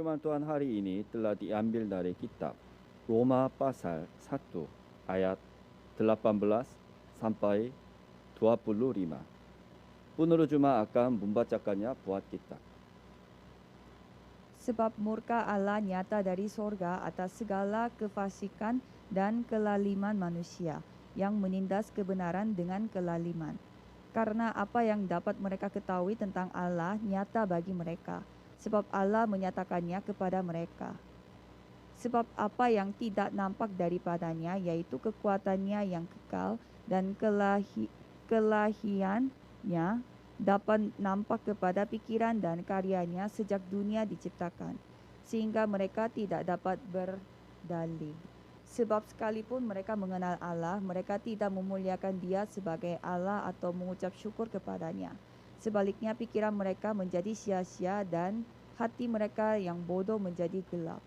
Firman Tuhan hari ini telah diambil dari kitab Roma pasal 1 ayat 18 sampai 25. Penulis Juma akan membacakannya buat kita. Sebab murka Allah nyata dari sorga atas segala kefasikan dan kelaliman manusia yang menindas kebenaran dengan kelaliman. Karena apa yang dapat mereka ketahui tentang Allah nyata bagi mereka, sebab Allah menyatakannya kepada mereka. Sebab apa yang tidak nampak daripadanya, yaitu kekuatannya yang kekal dan kelahiannya, dapat nampak kepada pikiran dan karyanya sejak dunia diciptakan, sehingga mereka tidak dapat berdalih. Sebab sekalipun mereka mengenal Allah, mereka tidak memuliakan Dia sebagai Allah atau mengucap syukur kepadanya. Sebaliknya pikiran mereka menjadi sia-sia dan hati mereka yang bodoh menjadi gelap.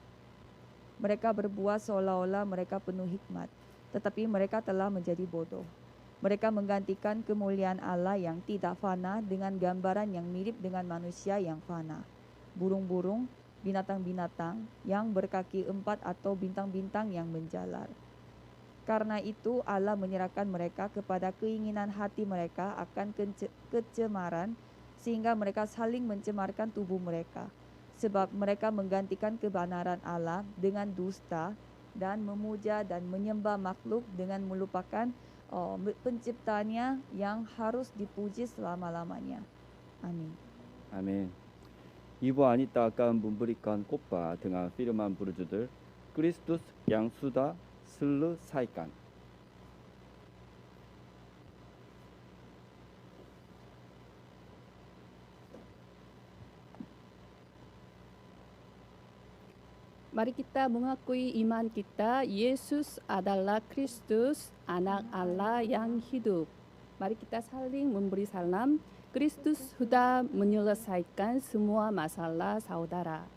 Mereka berbuat seolah-olah mereka penuh hikmat, tetapi mereka telah menjadi bodoh. Mereka menggantikan kemuliaan Allah yang tidak fana dengan gambaran yang mirip dengan manusia yang fana, burung-burung, binatang-binatang yang berkaki 4 atau bintang-bintang yang menjalar. Karena itu Allah menyerahkan mereka kepada keinginan hati mereka akan kecemaran, sehingga mereka saling mencemarkan tubuh mereka. Sebab mereka menggantikan kebenaran Allah dengan dusta dan memuja dan menyembah makhluk dengan melupakan penciptanya yang harus dipuji selama-lamanya. Amin. Amin. Ibu Anita akan memberikan khotbah dengan firman berjudul Kristus yang sudah selesaikan. Mari kita mengakui iman kita, Yesus adalah Kristus, anak Allah yang hidup. Mari kita saling memberi salam. Kristus sudah menyelesaikan semua masalah saudara.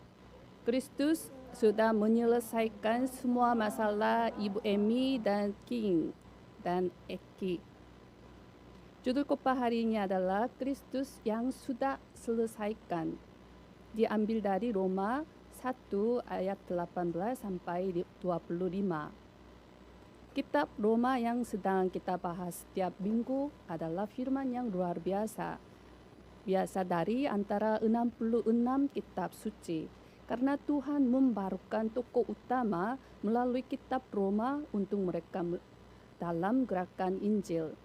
Kristus sudah menyelesaikan semua masalah Ibu Emi dan King dan Eki. Judul khotbah hari ini adalah Kristus yang sudah selesaikan. Diambil dari Roma 1 ayat 18 sampai 25. Kitab Roma yang sedang kita bahas setiap minggu adalah firman yang luar biasa. Biasa dari antara 66 kitab suci. Karena Tuhan membarukan tokoh utama melalui kitab Roma untuk mereka dalam gerakan Injil.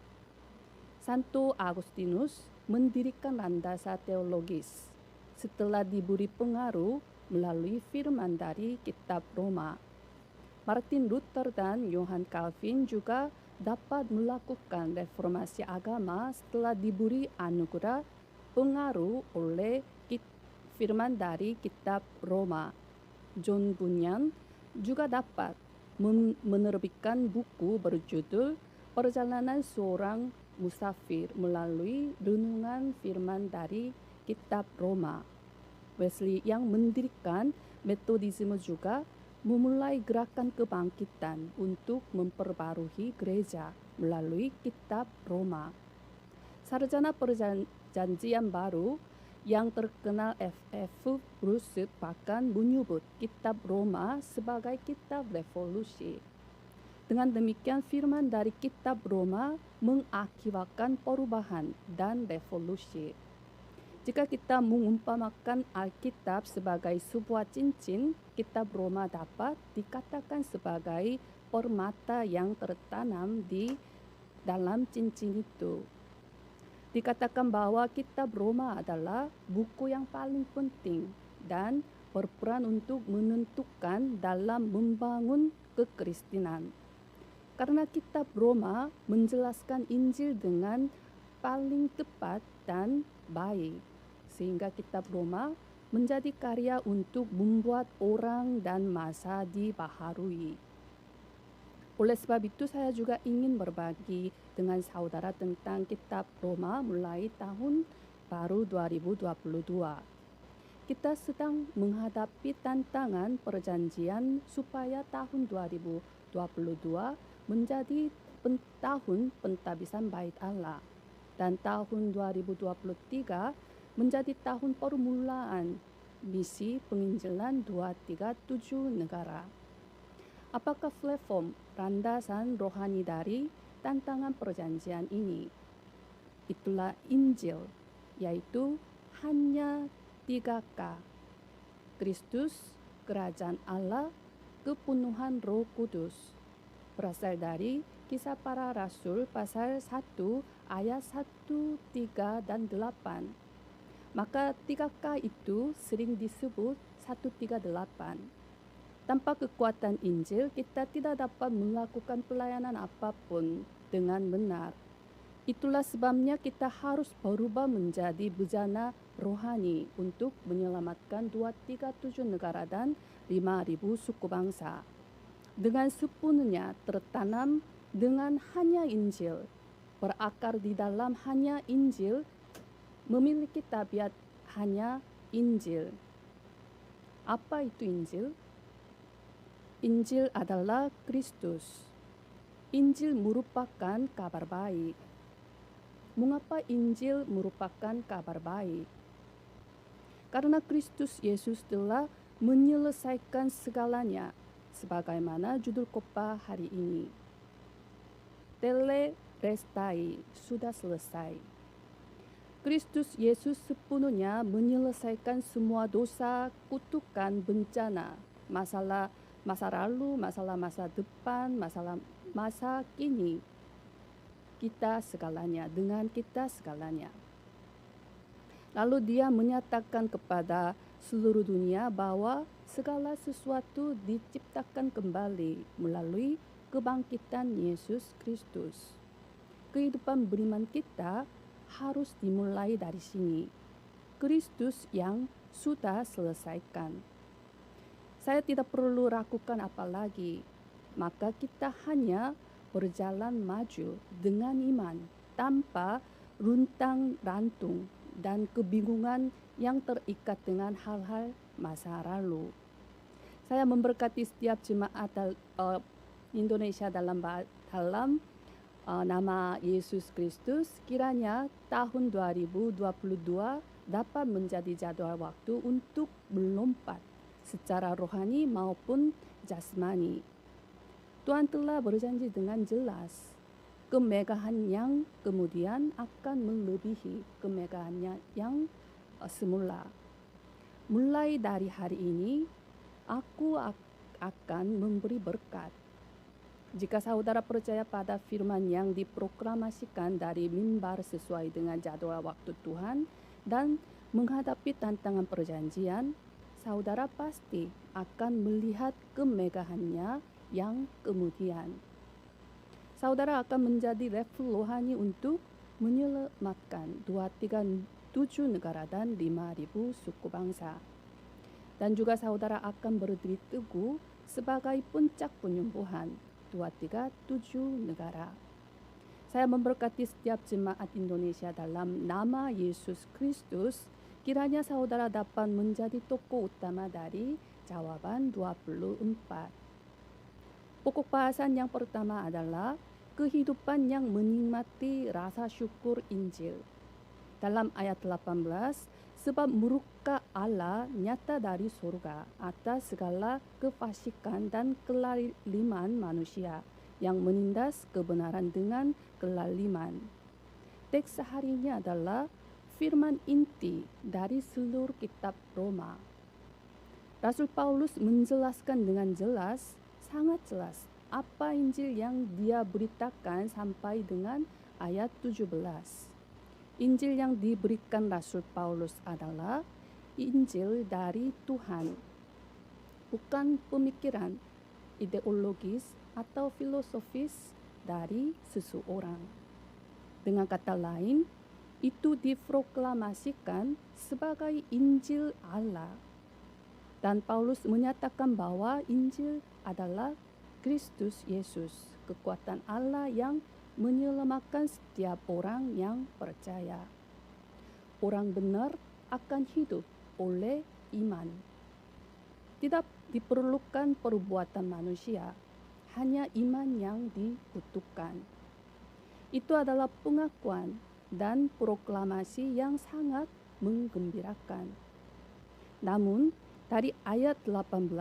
Santo Agustinus mendirikan landasan teologis setelah diberi pengaruh melalui firman dari kitab Roma. Martin Luther dan Johann Calvin juga dapat melakukan reformasi agama setelah diberi anugerah pengaruh oleh firman dari kitab Roma. John Bunyan juga dapat menerbitkan buku berjudul Perjalanan Seorang Musafir melalui renungan firman dari kitab Roma. Wesley yang mendirikan Metodisme juga memulai gerakan kebangkitan untuk memperbarui gereja melalui kitab Roma. Sarjana Perjanjian Baru yang terkenal F.F. Bruce bahkan menyebut kitab Roma sebagai kitab revolusi. Dengan demikian firman dari kitab Roma mengakibatkan perubahan dan revolusi. Jika kita mengumpamakan Alkitab sebagai sebuah cincin, kitab Roma dapat dikatakan sebagai permata yang tertanam di dalam cincin itu. Dikatakan bahwa kitab Roma adalah buku yang paling penting dan berperan untuk menentukan dalam membangun kekristenan. Karena kitab Roma menjelaskan Injil dengan paling tepat dan baik, sehingga kitab Roma menjadi karya untuk membuat orang dan masa dibaharui. Oleh sebab itu saya juga ingin berbagi dengan saudara tentang kitab Roma mulai tahun baru 2022. Kita sedang menghadapi tantangan perjanjian supaya tahun 2022 menjadi tahun pentabisan Bait Allah dan tahun 2023 menjadi tahun permulaan misi penginjilan 237 negara. Apakah platform landasan rohani dari tantangan perjanjian ini? Itulah Injil, yaitu hanya 3K. Kristus, Kerajaan Allah, Kepenuhan Roh Kudus. Berasal dari Kisah Para Rasul pasal 1 ayat 1, 3, dan 8. Maka 3K itu sering disebut 138. Tanpa kekuatan Injil, kita tidak dapat melakukan pelayanan apapun dengan benar. Itulah sebabnya kita harus berubah menjadi bejana rohani untuk menyelamatkan 237 negara dan 5.000 suku bangsa. Dengan sepenuhnya tertanam dengan hanya Injil, berakar di dalam hanya Injil, memiliki tabiat hanya Injil. Apa itu Injil? Injil adalah Kristus. Injil merupakan kabar baik. Mengapa Injil merupakan kabar baik? Karena Kristus Yesus telah menyelesaikan segalanya, sebagaimana judul khotbah hari ini. Tetelestai, sudah selesai. Kristus Yesus sepenuhnya menyelesaikan semua dosa, kutukan, bencana, masalah masa lalu, masalah masa depan, masalah masa kini. Kita segalanya, dengan kita segalanya. Lalu dia menyatakan kepada seluruh dunia bahwa segala sesuatu diciptakan kembali melalui kebangkitan Yesus Kristus. Kehidupan beriman kita harus dimulai dari sini. Kristus yang sudah selesaikan. Saya tidak perlu ragukan apa lagi, maka kita hanya berjalan maju dengan iman tanpa runtang-rantung dan kebingungan yang terikat dengan hal-hal masa lalu. Saya memberkati setiap jemaat Indonesia dalam nama Yesus Kristus. Kiranya tahun 2022 dapat menjadi jadwal waktu untuk melompat secara rohani maupun jasmani. Tuhan telah berjanji dengan jelas, kemegahan yang kemudian akan melebihi kemegahannya yang semula. Mulai dari hari ini, aku akan memberi berkat. Jika saudara percaya pada firman yang diproklamasikan dari mimbar sesuai dengan jadwal waktu Tuhan dan menghadapi tantangan perjanjian, saudara pasti akan melihat kemegahannya yang kemudian. Saudara akan menjadi level rohani untuk menyelamatkan 237 negara dan 5.000 suku bangsa. Dan juga saudara akan berdiri teguh sebagai puncak penyembuhan 237 negara. Saya memberkati setiap jemaat Indonesia dalam nama Yesus Kristus. Kiranya saudara dapat menjadi tokoh utama dari jawaban 24. Pokok bahasan yang pertama adalah kehidupan yang menikmati rasa syukur Injil. Dalam ayat 18, sebab murka Allah nyata dari surga atas segala kefasikan dan kelaliman manusia yang menindas kebenaran dengan kelaliman. Teks seharinya adalah firman inti dari seluruh kitab Roma. Rasul Paulus menjelaskan dengan jelas, sangat jelas, apa Injil yang dia beritakan sampai dengan ayat 17. Injil yang diberikan Rasul Paulus adalah Injil dari Tuhan, bukan pemikiran ideologis atau filosofis dari seseorang. Dengan kata lain, itu diproklamasikan sebagai Injil Allah. Dan Paulus menyatakan bahwa Injil adalah Kristus Yesus, kekuatan Allah yang menyelamatkan setiap orang yang percaya. Orang benar akan hidup oleh iman. Tidak diperlukan perbuatan manusia, hanya iman yang dibutuhkan. Itu adalah pengakuan dan proklamasi yang sangat menggembirakan. Namun dari ayat 18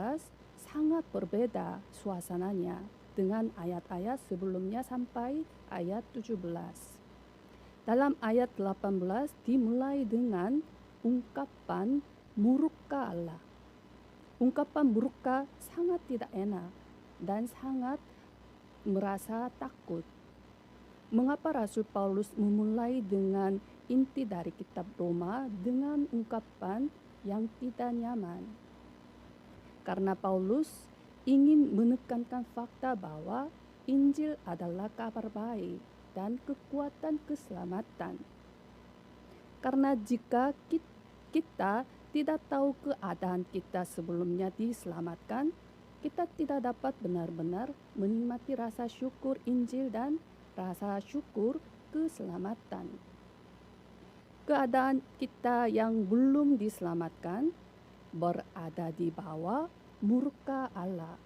sangat berbeda suasananya dengan ayat-ayat sebelumnya sampai ayat 17. Dalam ayat 18 dimulai dengan ungkapan murka Allah. Ungkapan murka sangat tidak enak dan sangat merasa takut. Mengapa Rasul Paulus memulai dengan inti dari kitab Roma dengan ungkapan yang tidak nyaman? Karena Paulus ingin menekankan fakta bahwa Injil adalah kabar baik dan kekuatan keselamatan. Karena jika kita tidak tahu keadaan kita sebelumnya diselamatkan, kita tidak dapat benar-benar menikmati rasa syukur Injil dan rasa syukur keselamatan. Keadaan kita yang belum diselamatkan berada di bawah murka Allah.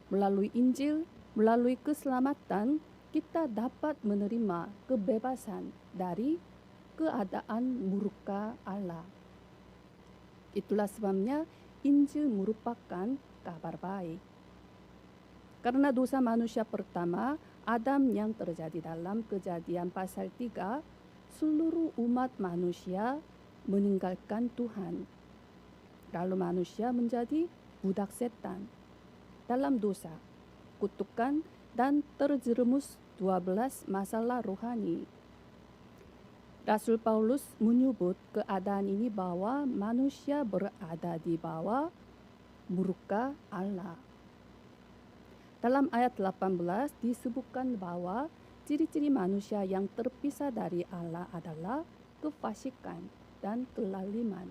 Melalui Injil, melalui keselamatan, kita dapat menerima kebebasan dari keadaan murka Allah. Itulah sebabnya Injil merupakan kabar baik. Karena dosa manusia pertama, Adam yang terjadi dalam Kejadian pasal 3, seluruh umat manusia meninggalkan Tuhan. Lalu manusia menjadi budak setan dalam dosa, kutukan, dan terjerumus 12 masalah rohani. Rasul Paulus menyebut keadaan ini bahwa manusia berada di bawah murka Allah. Dalam ayat 18 disebutkan bahwa ciri-ciri manusia yang terpisah dari Allah adalah kefasikan dan kelaliman.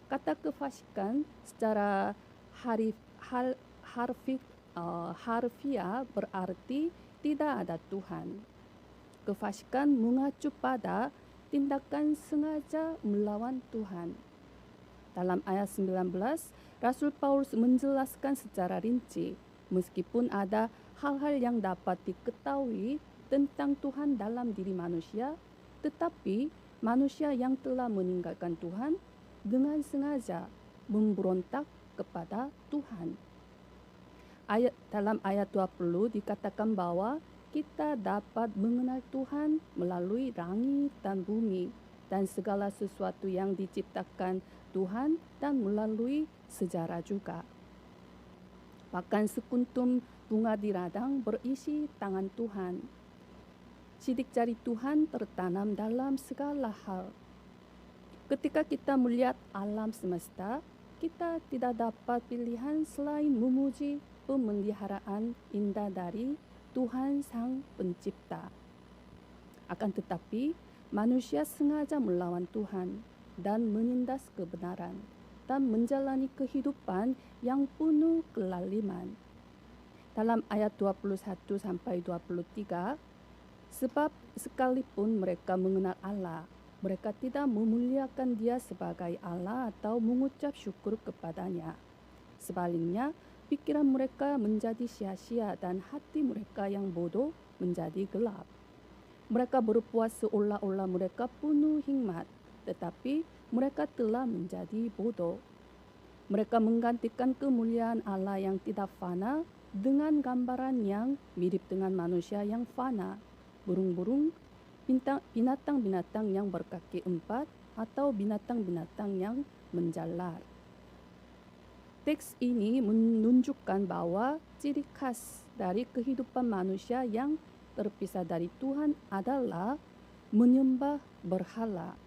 Kata kefasikan secara harfiah berarti tidak ada Tuhan. Kefasikan mengacu pada tindakan sengaja melawan Tuhan. Dalam ayat 19, Rasul Paulus menjelaskan secara rinci, meskipun ada hal-hal yang dapat diketahui tentang Tuhan dalam diri manusia, tetapi manusia yang telah meninggalkan Tuhan dengan sengaja memberontak kepada Tuhan. Dalam ayat 20 dikatakan bahwa kita dapat mengenal Tuhan melalui langit dan bumi dan segala sesuatu yang diciptakan Tuhan dan melalui sejarah juga. Bahkan sekuntum bunga di ladang berisi tangan Tuhan. Sidik jari Tuhan tertanam dalam segala hal. Ketika kita melihat alam semesta, kita tidak dapat pilihan selain memuji pemeliharaan indah dari Tuhan Sang Pencipta. Akan tetapi, manusia sengaja melawan Tuhan dan menindas kebenaran dan menjalani kehidupan yang penuh kelaliman. Dalam ayat 21 sampai 23, sebab sekalipun mereka mengenal Allah, mereka tidak memuliakan Dia sebagai Allah atau mengucap syukur kepadanya. Sebaliknya, pikiran mereka menjadi sia-sia dan hati mereka yang bodoh menjadi gelap. Mereka berpuas seolah-olah mereka penuh hikmat, tetapi mereka telah menjadi bodoh. Mereka menggantikan kemuliaan Allah yang tidak fana dengan gambaran yang mirip dengan manusia yang fana, burung-burung, binatang-binatang yang berkaki 4, atau binatang-binatang yang menjalar. Teks ini menunjukkan bahwa ciri khas dari kehidupan manusia yang terpisah dari Tuhan adalah menyembah berhala.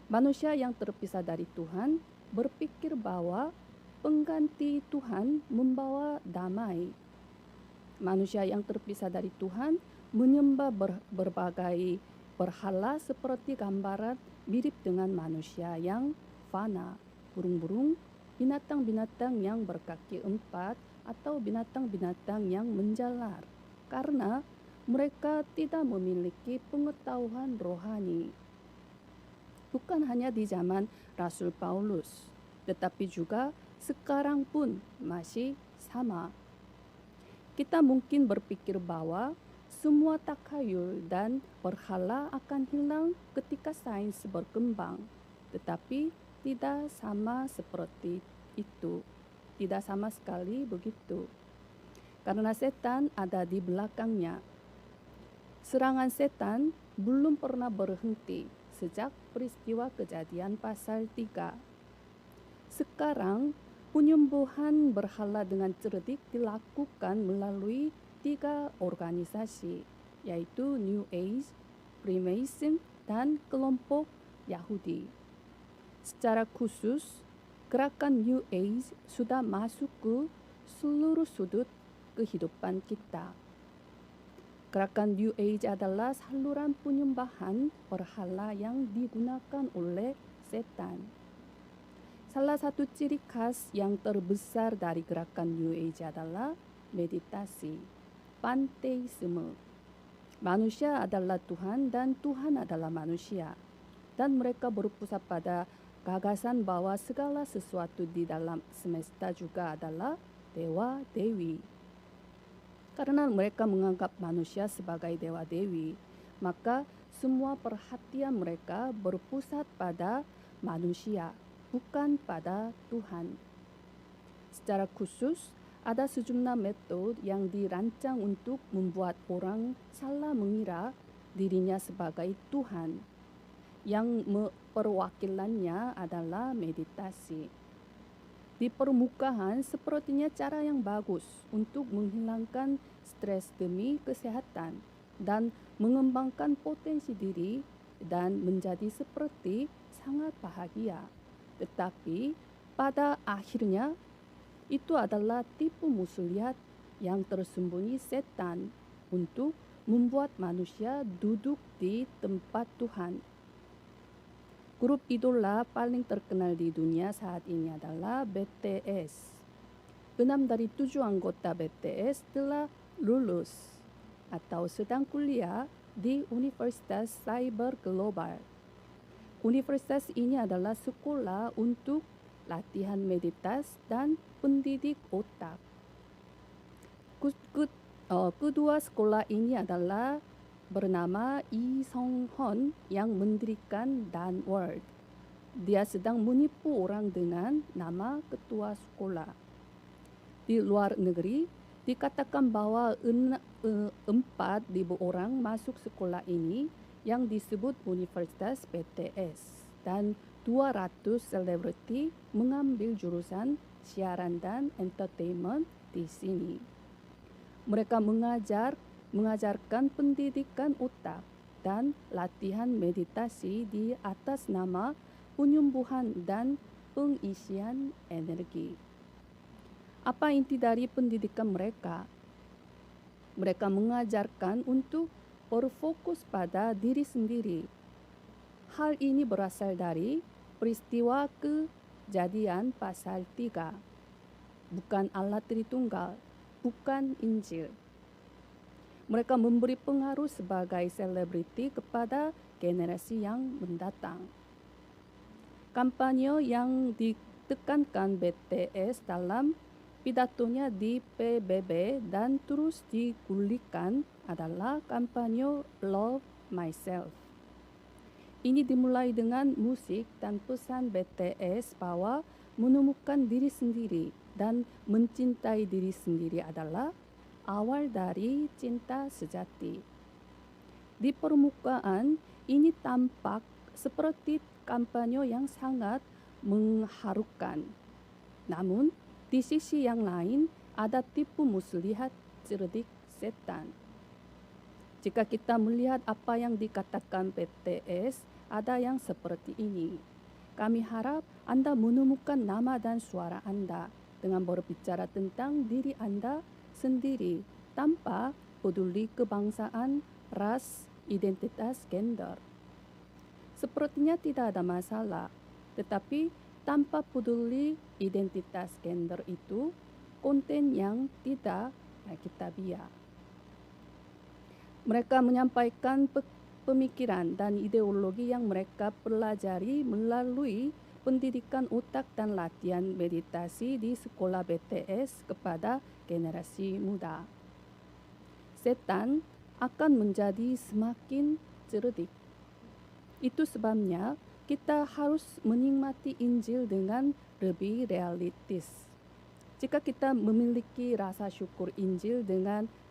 Manusia yang terpisah dari Tuhan berpikir bahwa pengganti Tuhan membawa damai. Manusia yang terpisah dari Tuhan menyembah berbagai berhala seperti gambaran mirip dengan manusia yang fana, burung-burung, binatang-binatang yang berkaki 4, atau binatang-binatang yang menjalar, karena mereka tidak memiliki pengetahuan rohani. Bukan hanya di zaman Rasul Paulus, tetapi juga sekarang pun masih sama. Kita mungkin berpikir bahwa semua takhayul dan berhala akan hilang ketika sains berkembang, tetapi tidak sama seperti itu. Tidak sama sekali begitu. Karena setan ada di belakangnya. Serangan setan belum pernah berhenti sejak peristiwa kejadian pasal 3. Sekarang, penyembuhan berhala dengan cerdik dilakukan melalui 3 organisasi, yaitu New Age, Freemason, dan kelompok Yahudi. Secara khusus, gerakan New Age sudah masuk ke seluruh sudut kehidupan kita. Gerakan New Age adalah saluran penyembahan berhala yang digunakan oleh setan. Salah satu ciri khas yang terbesar dari gerakan New Age adalah meditasi, panteisme. Manusia adalah Tuhan dan Tuhan adalah manusia. Dan mereka berpusat pada gagasan bahwa segala sesuatu di dalam semesta juga adalah dewa-dewi. Karena mereka menganggap manusia sebagai dewa-dewi, maka semua perhatian mereka berpusat pada manusia, bukan pada Tuhan. Secara khusus, ada sejumlah metode yang dirancang untuk membuat orang salah mengira dirinya sebagai Tuhan. Yang perwakilannya adalah meditasi. Di permukaan sepertinya cara yang bagus untuk menghilangkan stres demi kesehatan dan mengembangkan potensi diri dan menjadi seperti sangat bahagia. Tetapi pada akhirnya itu adalah tipu muslihat yang tersembunyi setan untuk membuat manusia duduk di tempat Tuhan. Grup idola paling terkenal di dunia saat ini adalah BTS. 6 dari 7 anggota BTS telah lulus atau sedang kuliah di Universitas Cyber Global. Universitas ini adalah sekolah untuk latihan meditasi dan pendidik otak. Kedua sekolah ini adalah bernama Lee Sung-hun yang mendirikan Dan World. Dia sedang menipu orang dengan nama ketua sekolah. Di luar negeri, dikatakan bahwa 4.000 orang masuk sekolah ini yang disebut Universitas BTS dan 200 selebriti mengambil jurusan siaran dan entertainment di sini. Mereka mengajarkan pendidikan otak dan latihan meditasi di atas nama penyembuhan dan pengisian energi. Apa inti dari pendidikan mereka? Mereka mengajarkan untuk berfokus pada diri sendiri. Hal ini berasal dari peristiwa kejadian pasal 3. Bukan Allah Tritunggal, bukan Injil. Mereka memberi pengaruh sebagai selebriti kepada generasi yang mendatang. Kampanye yang ditekankan BTS dalam pidatonya di PBB dan terus digulirkan adalah kampanye Love Myself. Ini dimulai dengan musik dan pesan BTS bahwa menemukan diri sendiri dan mencintai diri sendiri adalah awal dari cinta sejati. Di permukaan, ini tampak seperti kampanye yang sangat mengharukan. Namun, di sisi yang lain, ada tipu muslihat cerdik setan. Jika kita melihat apa yang dikatakan BTS, ada yang seperti ini. Kami harap Anda menemukan nama dan suara Anda dengan berbicara tentang diri Anda sendiri tanpa peduli kebangsaan, ras, identitas, gender. Sepertinya tidak ada masalah, tetapi tanpa peduli identitas gender itu konten yang tidak kita biar. Mereka menyampaikan pemikiran dan ideologi yang mereka pelajari melalui pendidikan otak dan latihan meditasi di sekolah BTS kepada generasi muda. Setan akan menjadi semakin cerdik. Itu sebabnya kita harus menikmati Injil dengan lebih realistis. Jika kita memiliki rasa syukur Injil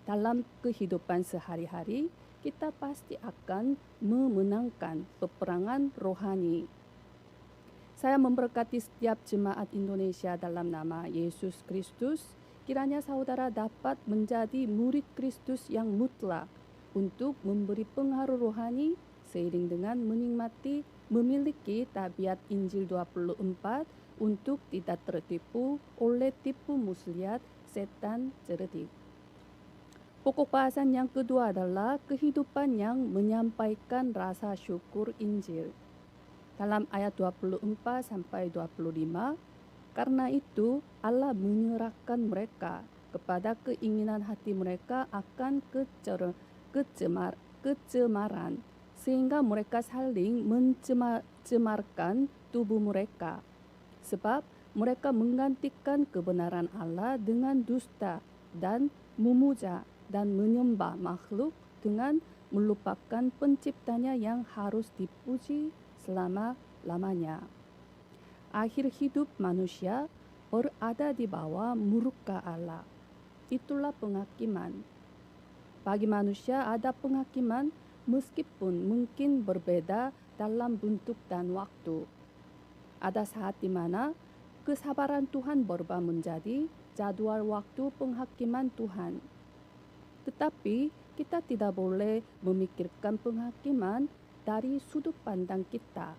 dalam kehidupan sehari-hari, kita pasti akan memenangkan peperangan rohani. Saya memberkati setiap jemaat Indonesia dalam nama Yesus Kristus. Kiranya saudara dapat menjadi murid Kristus yang mutlak untuk memberi pengaruh rohani seiring dengan memiliki tabiat Injil 24 untuk tidak tertipu oleh tipu muslihat setan cerdik. Pokok bahasan yang kedua adalah kehidupan yang menyampaikan rasa syukur Injil. Dalam ayat 24 sampai 25, karena itu Allah menyerahkan mereka kepada keinginan hati mereka akan kecemaran, sehingga mereka saling mencemarkan tubuh mereka. Sebab mereka menggantikan kebenaran Allah dengan dusta dan memuja dan menyembah makhluk dengan melupakan penciptanya yang harus dipuji selama-lamanya. Akhir hidup manusia berada di bawah murka Allah. Itulah penghakiman. Bagi manusia ada penghakiman meskipun mungkin berbeda dalam bentuk dan waktu. Ada saat di mana kesabaran Tuhan berubah menjadi jadwal waktu penghakiman Tuhan. Tetapi kita tidak boleh memikirkan penghakiman dari sudut pandang kita.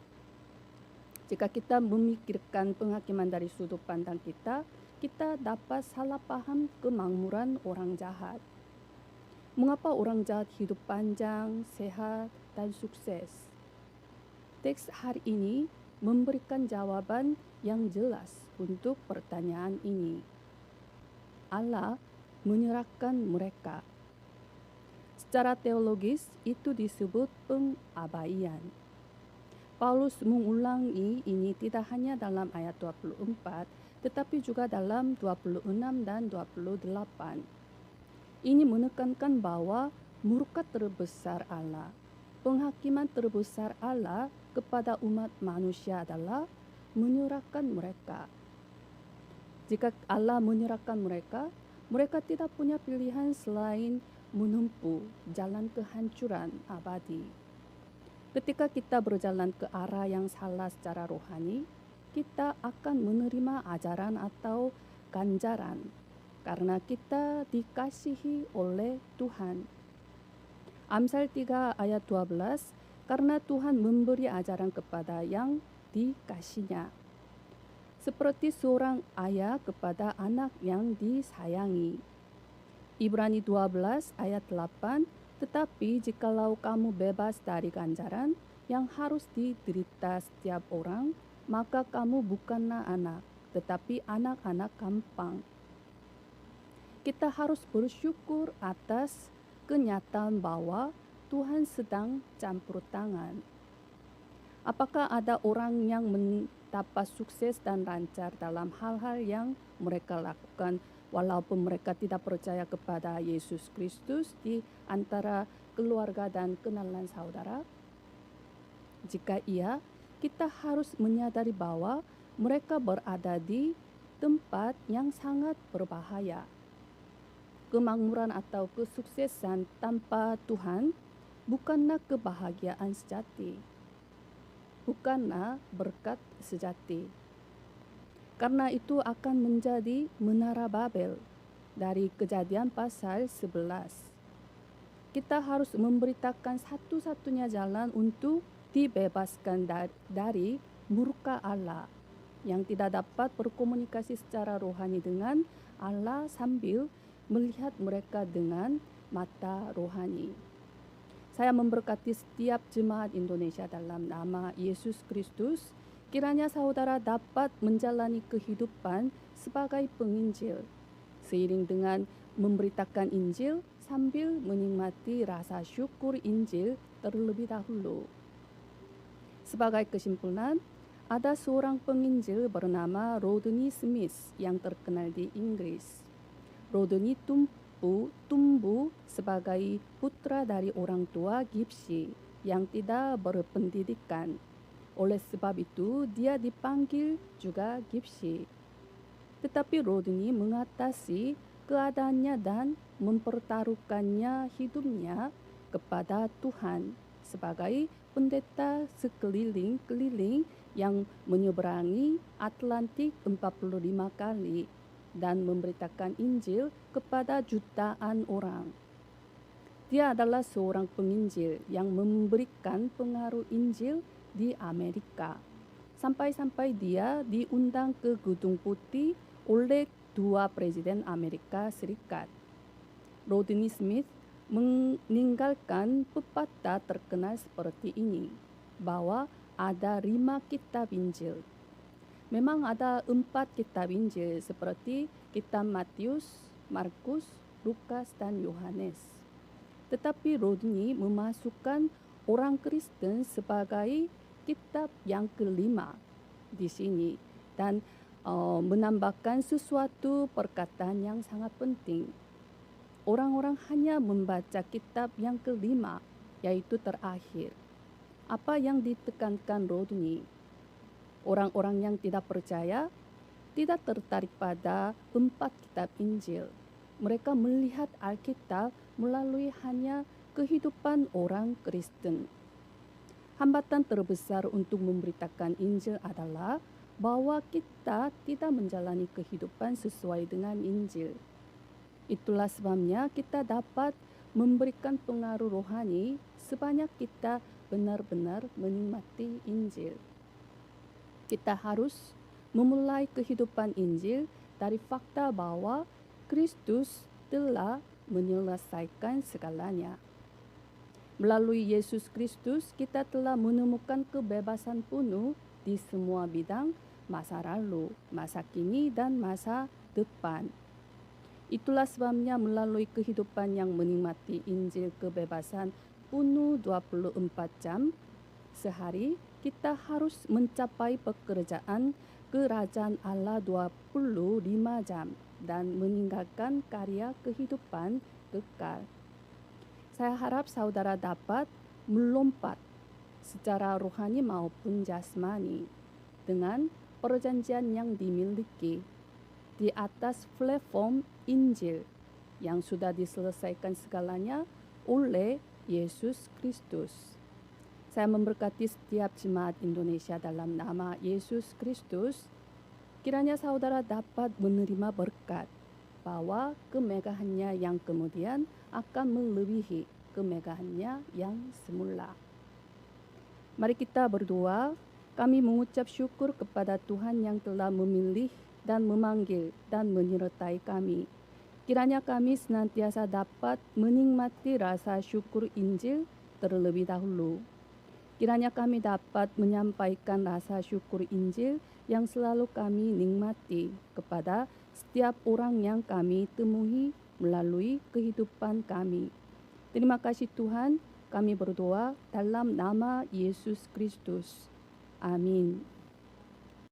Jika kita memikirkan penghakiman dari sudut pandang kita, kita dapat salah paham kemakmuran orang jahat. Mengapa orang jahat hidup panjang, sehat, dan sukses? Teks hari ini memberikan jawaban yang jelas untuk pertanyaan ini. Allah menyerahkan mereka. Secara teologis itu disebut pengabaian. Paulus mengulangi ini tidak hanya dalam ayat 24, tetapi juga dalam 26 dan 28. Ini menekankan bahwa murka terbesar Allah, penghakiman terbesar Allah kepada umat manusia adalah menyerahkan mereka. Jika Allah menyerahkan mereka, mereka tidak punya pilihan selain menempuh jalan kehancuran abadi. Ketika kita berjalan ke arah yang salah secara rohani, kita akan menerima ajaran atau ganjaran karena kita dikasihi oleh Tuhan. Amsal 3 ayat 12, karena Tuhan memberi ajaran kepada yang dikasihinya, seperti seorang ayah kepada anak yang disayangi. Ibrani 12 ayat 8, tetapi jikalau kamu bebas dari ganjaran yang harus diderita setiap orang, maka kamu bukanlah anak, tetapi anak-anak gampang. Kita harus bersyukur atas kenyataan bahwa Tuhan sedang campur tangan. Apakah ada orang yang mendapat sukses dan lancar dalam hal-hal yang mereka lakukan walaupun mereka tidak percaya kepada Yesus Kristus di antara keluarga dan kenalan saudara? Jika iya, kita harus menyadari bahwa mereka berada di tempat yang sangat berbahaya. Kemakmuran atau kesuksesan tanpa Tuhan bukanlah kebahagiaan sejati, bukanlah berkat sejati. Karena itu akan menjadi menara Babel dari Kejadian pasal 11. Kita harus memberitakan satu-satunya jalan untuk dibebaskan dari murka Allah yang tidak dapat berkomunikasi secara rohani dengan Allah sambil melihat mereka dengan mata rohani. Saya memberkati setiap jemaat Indonesia dalam nama Yesus Kristus. Kiranya saudara dapat menjalani kehidupan sebagai penginjil, seiring dengan memberitakan Injil sambil menikmati rasa syukur Injil terlebih dahulu. Sebagai kesimpulan, ada seorang penginjil bernama Rodney Smith yang terkenal di Inggris. Rodney tumbuh sebagai putra dari orang tua Gipsi yang tidak berpendidikan. Oleh sebab itu, dia dipanggil juga Gipsy. Tetapi Rodney mengatasi keadaannya dan mempertaruhkannya hidupnya kepada Tuhan sebagai pendeta sekeliling-keliling yang menyeberangi Atlantik 45 kali dan memberitakan Injil kepada jutaan orang. Dia adalah seorang penginjil yang memberikan pengaruh Injil di Amerika. Sampai-sampai dia diundang ke Gedung Putih oleh 2 presiden Amerika Serikat. Rodney Smith meninggalkan pepatah terkenal seperti ini, bahwa ada 5 kitab Injil. Memang ada 4 kitab Injil seperti kitab Matius, Markus, Lukas, dan Yohanes. Tetapi Rodney memasukkan orang Kristen sebagai kitab yang kelima di sini dan menambahkan sesuatu perkataan yang sangat penting. Orang-orang hanya membaca kitab yang kelima, yaitu terakhir. Apa yang ditekankan Rodney? Orang-orang yang tidak percaya tidak tertarik pada 4 kitab Injil. Mereka melihat Alkitab melalui hanya kehidupan orang Kristen. Hambatan terbesar untuk memberitakan Injil adalah bahwa kita tidak menjalani kehidupan sesuai dengan Injil. Itulah sebabnya kita dapat memberikan pengaruh rohani sebanyak kita benar-benar menikmati Injil. Kita harus memulai kehidupan Injil dari fakta bahwa Kristus telah menyelesaikan segalanya. Melalui Yesus Kristus, kita telah menemukan kebebasan penuh di semua bidang, masa lalu, masa kini, dan masa depan. Itulah sebabnya melalui kehidupan yang menikmati Injil kebebasan penuh 24 jam sehari, kita harus mencapai pekerjaan kerajaan Allah 25 jam dan meninggalkan karya kehidupan kekal. Saya harap saudara dapat melompat secara rohani maupun jasmani dengan perjanjian yang dimiliki di atas platform Injil yang sudah diselesaikan segalanya oleh Yesus Kristus. Saya memberkati setiap jemaat Indonesia dalam nama Yesus Kristus. Kiranya saudara dapat menerima berkat bahwa kemegahannya yang kemudian akan melebihi kemegahannya yang semula. Mari kita berdoa. Kami mengucap syukur kepada Tuhan yang telah memilih dan memanggil dan menyertai kami. Kiranya kami senantiasa dapat menikmati rasa syukur Injil terlebih dahulu. Kiranya kami dapat menyampaikan rasa syukur Injil yang selalu kami nikmati kepada setiap orang yang kami temui melalui kehidupan kami. Terima kasih Tuhan, kami berdoa dalam nama Yesus Kristus. Amin.